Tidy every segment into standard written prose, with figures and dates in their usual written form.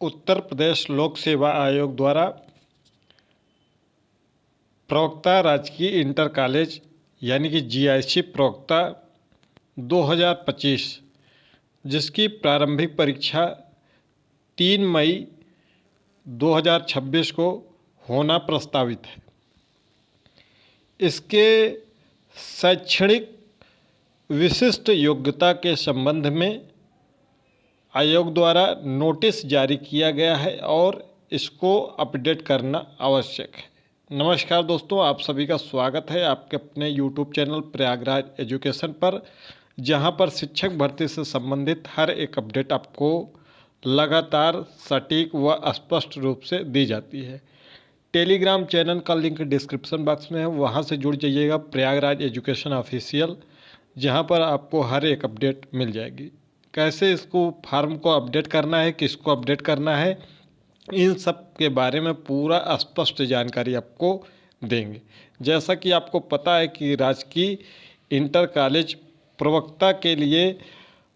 उत्तर प्रदेश लोक सेवा आयोग द्वारा प्रवक्ता राजकीय इंटर कॉलेज यानी कि जीआईसी प्रवक्ता 2025 जिसकी प्रारंभिक परीक्षा 3 मई 2026 को होना प्रस्तावित है। इसके शैक्षणिक विशिष्ट योग्यता के संबंध में आयोग द्वारा नोटिस जारी किया गया है और इसको अपडेट करना आवश्यक है। नमस्कार दोस्तों, आप सभी का स्वागत है आपके अपने YouTube चैनल प्रयागराज एजुकेशन पर, जहां पर शिक्षक भर्ती से संबंधित हर एक अपडेट आपको लगातार सटीक व स्पष्ट रूप से दी जाती है। टेलीग्राम चैनल का लिंक डिस्क्रिप्शन बॉक्स में है, वहां से जुड़ जाइएगा प्रयागराज एजुकेशन ऑफिशियल, जहां पर आपको हर एक अपडेट मिल जाएगी। कैसे इसको फॉर्म को अपडेट करना है, किसको अपडेट करना है, इन सब के बारे में पूरा स्पष्ट जानकारी आपको देंगे। जैसा कि आपको पता है कि राजकीय इंटर कॉलेज प्रवक्ता के लिए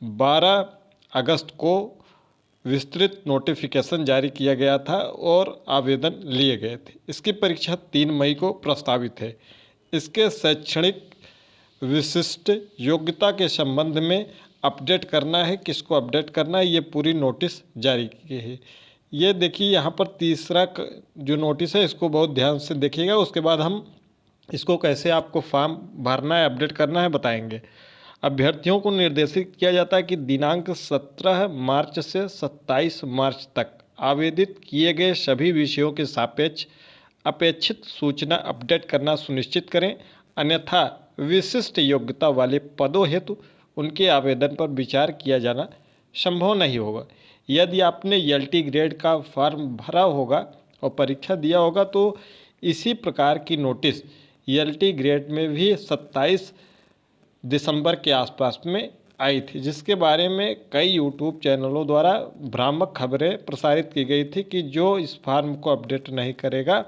12 अगस्त को विस्तृत नोटिफिकेशन जारी किया गया था और आवेदन लिए गए थे। इसकी परीक्षा 3 मई को प्रस्तावित है। इसके शैक्षणिक विशिष्ट योग्यता के संबंध में अपडेट करना है, किसको अपडेट करना है, ये पूरी नोटिस जारी की है। ये देखिए यहाँ पर तीसरा जो नोटिस है इसको बहुत ध्यान से देखिएगा, उसके बाद हम इसको कैसे आपको फॉर्म भरना है, अपडेट करना है बताएंगे। अभ्यर्थियों को निर्देशित किया जाता है कि दिनांक 17 मार्च से 27 मार्च तक आवेदित किए गए सभी विषयों के सापेक्ष अपेक्षित सूचना अपडेट करना सुनिश्चित करें, अन्यथा विशिष्ट योग्यता वाले पदों हेतु उनके आवेदन पर विचार किया जाना संभव नहीं होगा। यदि आपने एलटी ग्रेड का फॉर्म भरा होगा और परीक्षा दिया होगा तो इसी प्रकार की नोटिस एलटी ग्रेड में भी 27 दिसंबर के आसपास में आई थी, जिसके बारे में कई यूट्यूब चैनलों द्वारा भ्रामक खबरें प्रसारित की गई थी कि जो इस फॉर्म को अपडेट नहीं करेगा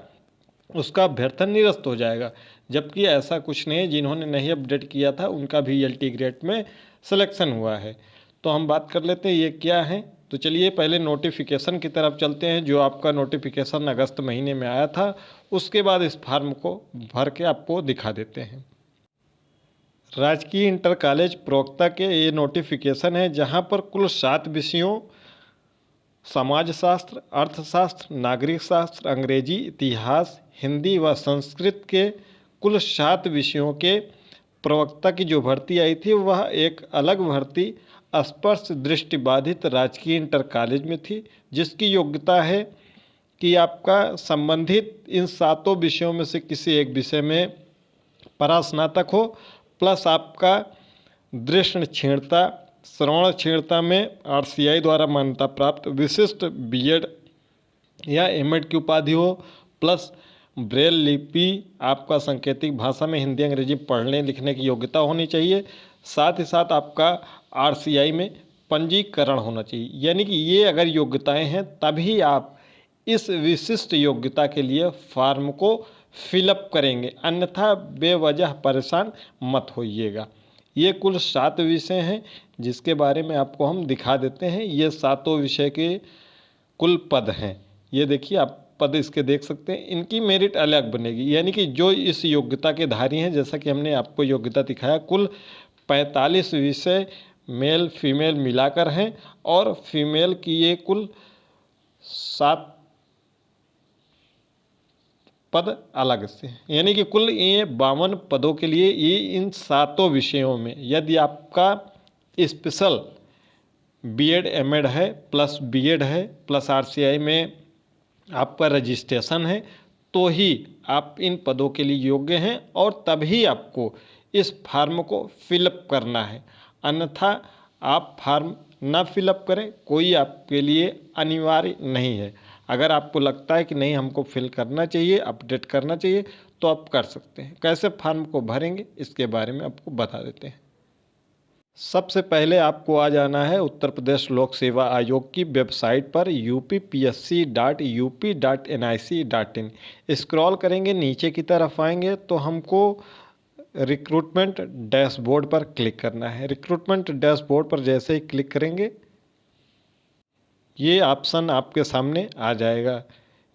उसका अभ्यर्थन निरस्त हो जाएगा, जबकि ऐसा कुछ नहीं है। जिन्होंने नहीं अपडेट किया था उनका भी एलटी ग्रेड में सिलेक्शन हुआ है। तो हम बात कर लेते हैं ये क्या है। तो चलिए पहले नोटिफिकेशन की तरफ चलते हैं, जो आपका नोटिफिकेशन अगस्त महीने में आया था। उसके बाद इस फॉर्म को भर के आपको दिखा देते हैं। राजकीय इंटर कॉलेज प्रवक्ता के ये नोटिफिकेशन है, जहां पर कुल 7 विषयों समाजशास्त्र, अर्थशास्त्र, नागरिक शास्त्र, अंग्रेजी, इतिहास, हिंदी व संस्कृत के कुल 7 विषयों के प्रवक्ता की जो भर्ती आई थी वह एक अलग भर्ती स्पर्श दृष्टिबाधित राजकीय इंटर कॉलेज में थी, जिसकी योग्यता है कि आपका संबंधित इन 7 विषयों में से किसी एक विषय में परास्नातक हो, प्लस आपका दृष्टि क्षीणता, श्रवण क्षीणता में आरसीआई द्वारा मान्यता प्राप्त विशिष्ट बीएड या एमएड की उपाधि हो, प्लस ब्रेल लिपि आपका सांकेतिक भाषा में हिंदी अंग्रेजी पढ़ने लिखने की योग्यता होनी चाहिए। साथ ही साथ आपका आरसीआई में पंजीकरण होना चाहिए। यानी कि ये अगर योग्यताएं हैं तभी आप इस विशिष्ट योग्यता के लिए फॉर्म को फिलअप करेंगे, अन्यथा बेवजह परेशान मत होइएगा। ये कुल 7 विषय हैं जिसके बारे में आपको हम दिखा देते हैं। ये 7 विषय के कुल पद हैं। ये देखिए आप पद इसके देख सकते हैं। इनकी मेरिट अलग बनेगी, यानी कि जो इस योग्यता के धारी हैं, जैसा कि हमने आपको योग्यता दिखाया, कुल 45 विषय मेल फीमेल मिलाकर हैं और फीमेल की ये कुल 7 पद अलग से, यानी कि कुल ये 52 पदों के लिए ये इन 7 विषयों में यदि आपका स्पेशल बीएड एमएड है, प्लस बीएड है, प्लस आरसीआई में आपका रजिस्ट्रेशन है, तो ही आप इन पदों के लिए योग्य हैं और तभी आपको इस फॉर्म को फिलअप करना है। अन्यथा आप फॉर्म ना फिलअप करें, कोई आपके लिए अनिवार्य नहीं है। अगर आपको लगता है कि नहीं हमको फिल करना चाहिए, अपडेट करना चाहिए, तो आप कर सकते हैं। कैसे फॉर्म को भरेंगे इसके बारे में आपको बता देते हैं। सबसे पहले आपको आ जाना है उत्तर प्रदेश लोक सेवा आयोग की वेबसाइट पर uppsc.up.nic.in। स्क्रॉल करेंगे नीचे की तरफ आएंगे तो हमको रिक्रूटमेंट डैशबोर्ड पर क्लिक करना है। रिक्रूटमेंट डैशबोर्ड पर जैसे ही क्लिक करेंगे ये ऑप्शन आपके सामने आ जाएगा।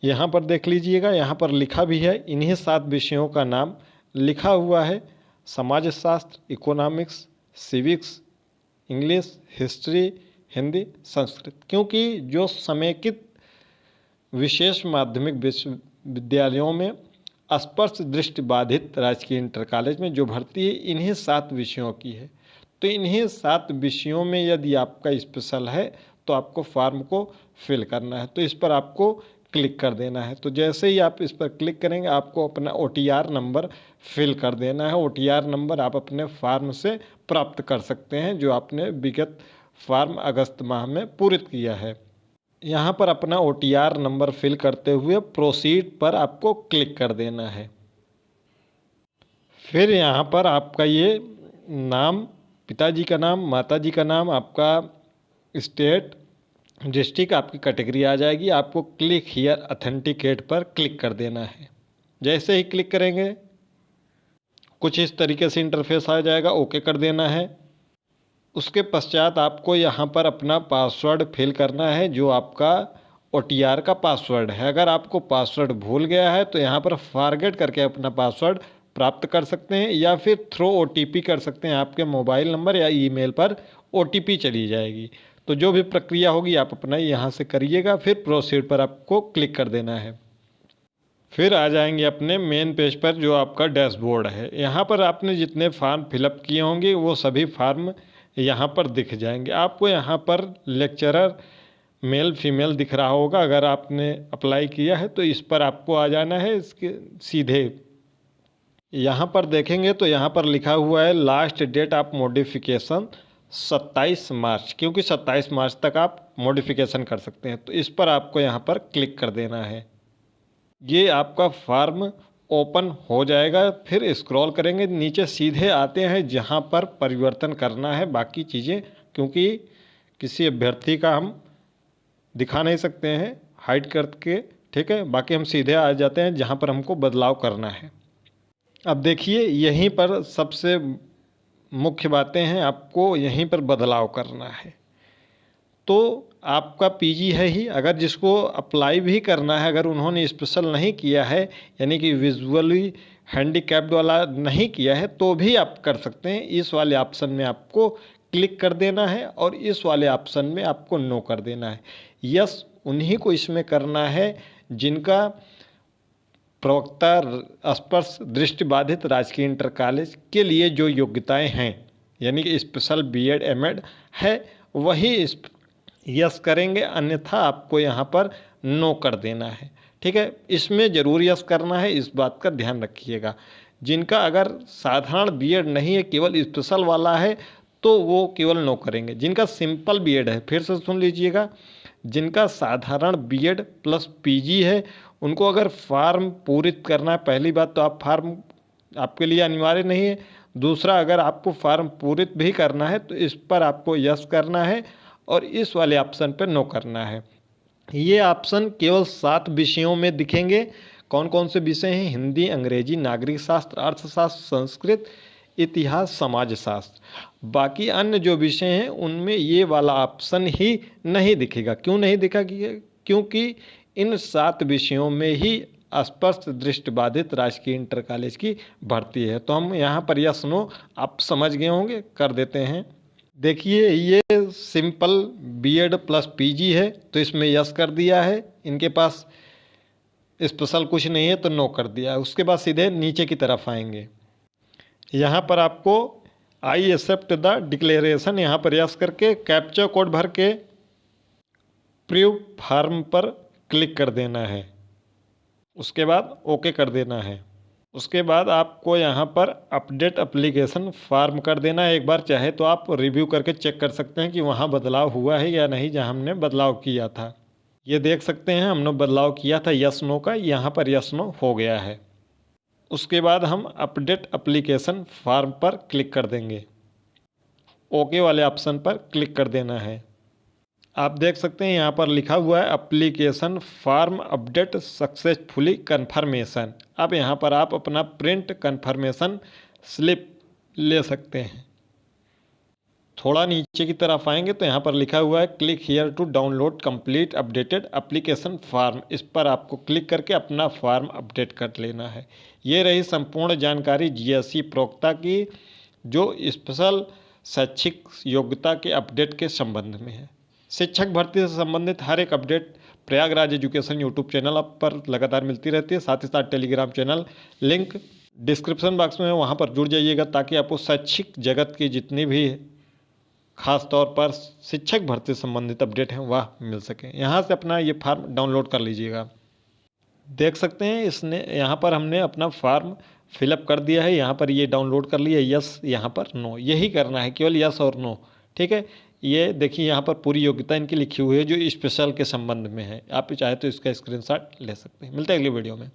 यहाँ पर देख लीजिएगा, यहाँ पर लिखा भी है, इन्हीं 7 विषयों का नाम लिखा हुआ है। समाजशास्त्र, economics, civics, English, history, Hindi, Sanskrit. क्योंकि जो समेकित विशेष माध्यमिक विश्वविद्यालयों में स्पर्श दृष्टि बाधित राजकीय इंटर कॉलेज में जो भर्ती है इन्हीं 7 विषयों की है। तो इन्हीं 7 विषयों में यदि आपका स्पेशल है तो आपको फॉर्म को फिल करना है। तो इस पर आपको क्लिक कर देना है। तो जैसे ही आप इस पर क्लिक करेंगे आपको अपना OTR नंबर फिल कर देना है। OTR नंबर आप अपने फॉर्म से प्राप्त कर सकते हैं जो आपने विगत फॉर्म अगस्त माह में पूरित किया है। यहाँ पर अपना OTR नंबर फिल करते हुए प्रोसीड पर आपको क्लिक कर देना है। फिर यहाँ पर आपका ये नाम, पिताजी का नाम, माताजी का नाम, आपका स्टेट, डिस्ट्रिक्ट, आपकी कैटेगरी आ जाएगी। आपको क्लिक हियर ऑथेंटिकेट पर क्लिक कर देना है। जैसे ही क्लिक करेंगे कुछ इस तरीके से इंटरफेस आ जाएगा, ओके कर देना है। उसके पश्चात आपको यहाँ पर अपना पासवर्ड फिल करना है जो आपका OTR का पासवर्ड है। अगर आपको पासवर्ड भूल गया है तो यहाँ पर फॉरगेट करके अपना पासवर्ड प्राप्त कर सकते हैं या फिर थ्रो OTP कर सकते हैं। आपके मोबाइल नंबर या ईमेल पर OTP चली जाएगी। तो जो भी प्रक्रिया होगी आप अपना यहाँ से करिएगा। फिर प्रोसीड पर आपको क्लिक कर देना है। फिर आ जाएंगे अपने मेन पेज पर जो आपका डैशबोर्ड है। यहाँ पर आपने जितने फॉर्म फिलअप किए होंगे वो सभी फॉर्म यहाँ पर दिख जाएंगे। आपको यहाँ पर लेक्चरर मेल फीमेल दिख रहा होगा। अगर आपने अप्लाई किया है तो इस पर आपको आ जाना है। इसके सीधे यहाँ पर देखेंगे तो यहाँ पर लिखा हुआ है लास्ट डेट ऑफ मॉडिफिकेशन 27 मार्च, क्योंकि 27 मार्च तक आप मॉडिफिकेशन कर सकते हैं। तो इस पर आपको यहाँ पर क्लिक कर देना है। ये आपका फॉर्म ओपन हो जाएगा। फिर स्क्रॉल करेंगे नीचे, सीधे आते हैं जहाँ पर परिवर्तन करना है बाकी चीज़ें, क्योंकि किसी अभ्यर्थी का हम दिखा नहीं सकते हैं हाइड करके, ठीक है। बाकी हम सीधे आ जाते हैं जहाँ पर हमको बदलाव करना है। अब देखिए यहीं पर सबसे मुख्य बातें हैं, आपको यहीं पर बदलाव करना है। तो आपका PG है ही, अगर जिसको अप्लाई भी करना है, अगर उन्होंने स्पेशल नहीं किया है यानी कि विजुअली हैंडीकैप्ड वाला नहीं किया है तो भी आप कर सकते हैं। इस वाले ऑप्शन में आपको क्लिक कर देना है और इस वाले ऑप्शन में आपको नो कर देना है। यस उन्हीं को इसमें करना है जिनका प्रवक्ता स्पर्श दृष्टिबाधित राजकीय इंटर कॉलेज के लिए जो योग्यताएं हैं यानी कि स्पेशल BEd MAd है वही इस यस करेंगे, अन्यथा आपको यहाँ पर नो कर देना है। ठीक है, इसमें ज़रूर यस करना है, इस बात का ध्यान रखिएगा। जिनका अगर साधारण BEd नहीं है, केवल स्पेशल वाला है, तो वो केवल नो करेंगे। जिनका सिंपल BEd है, फिर से सुन लीजिएगा, जिनका साधारण BEd प्लस PG है उनको अगर फॉर्म पूरित करना है, पहली बात तो आप फॉर्म आपके लिए अनिवार्य नहीं है। दूसरा, अगर आपको फॉर्म पूरित भी करना है तो इस पर आपको यस करना है और इस वाले ऑप्शन पर नो करना है। ये ऑप्शन केवल 7 विषयों में दिखेंगे। कौन कौन से विषय हैं? हिंदी, अंग्रेजी, नागरिक शास्त्र, अर्थशास्त्र, संस्कृत, इतिहास, समाजशास्त्र। बाकी अन्य जो विषय हैं उनमें ये वाला ऑप्शन ही नहीं दिखेगा। क्यों नहीं दिखेगा? क्योंकि इन 7 विषयों में ही स्पष्ट दृष्टिबाधित राजकीय इंटर कॉलेज की भर्ती है। तो हम यहाँ पर यस नो आप समझ गए होंगे, कर देते हैं। देखिए ये सिंपल BEd प्लस PG है तो इसमें यस कर दिया है। इनके पास स्पेशल कुछ नहीं है तो नो कर दिया है। उसके बाद सीधे नीचे की तरफ आएंगे। यहाँ पर आपको आई एक्सेप्ट द डिक्लेरेशन, यहाँ पर यस करके कैप्चा कोड भर के प्रूव फॉर्म पर क्लिक कर देना है। उसके बाद ओके कर देना है। उसके बाद आपको यहाँ पर अपडेट एप्लीकेशन फॉर्म कर देना है। एक बार चाहे तो आप रिव्यू करके चेक कर सकते हैं कि वहाँ बदलाव हुआ है या नहीं जहाँ हमने बदलाव किया था। ये देख सकते हैं हमने बदलाव किया था यस नो का, यहाँ पर यस नो हो गया है। उसके बाद हम अपडेट एप्लीकेशन फॉर्म पर क्लिक कर देंगे। ओके वाले ऑप्शन पर क्लिक कर देना है। आप देख सकते हैं यहाँ पर लिखा हुआ है application form update successfully confirmation. अब यहाँ पर आप अपना प्रिंट कन्फर्मेशन स्लिप ले सकते हैं। थोड़ा नीचे की तरफ आएंगे तो यहाँ पर लिखा हुआ है click here to download complete updated application form. इस पर आपको क्लिक करके अपना फॉर्म अपडेट कर लेना है। ये रही संपूर्ण जानकारी जीएससी प्रोक्ता की, जो स्पेशल शैक्षिक योग्यता के अपडेट के संबंध में है। शिक्षक भर्ती से संबंधित हर एक update Prayagraj education YouTube channel पर लगातार मिलती रहती है। साथ ही साथ Telegram channel link description box में है, वहाँ पर जुड़ जाइएगा ताकि आपको शैक्षिक जगत की जितनी भी खास तौर पर शिक्षक भर्ती से संबंधित अपडेट हैं वह मिल सके। यहाँ से अपना ये फॉर्म डाउनलोड कर लीजिएगा। देख सकते हैं इसने यहाँ पर हमने अपना फॉर्म फिलअप कर दिया है। यहाँ पर ये डाउनलोड कर लिया, यस, यहाँ पर नो, यही करना है, केवल यस और नो। ठीक है, ये देखिए यहाँ पर पूरी योग्यता इनकी लिखी हुई है जो स्पेशल के संबंध में है। आप चाहे तो इसका स्क्रीनशॉट ले सकते हैं। मिलते हैं अगली वीडियो में।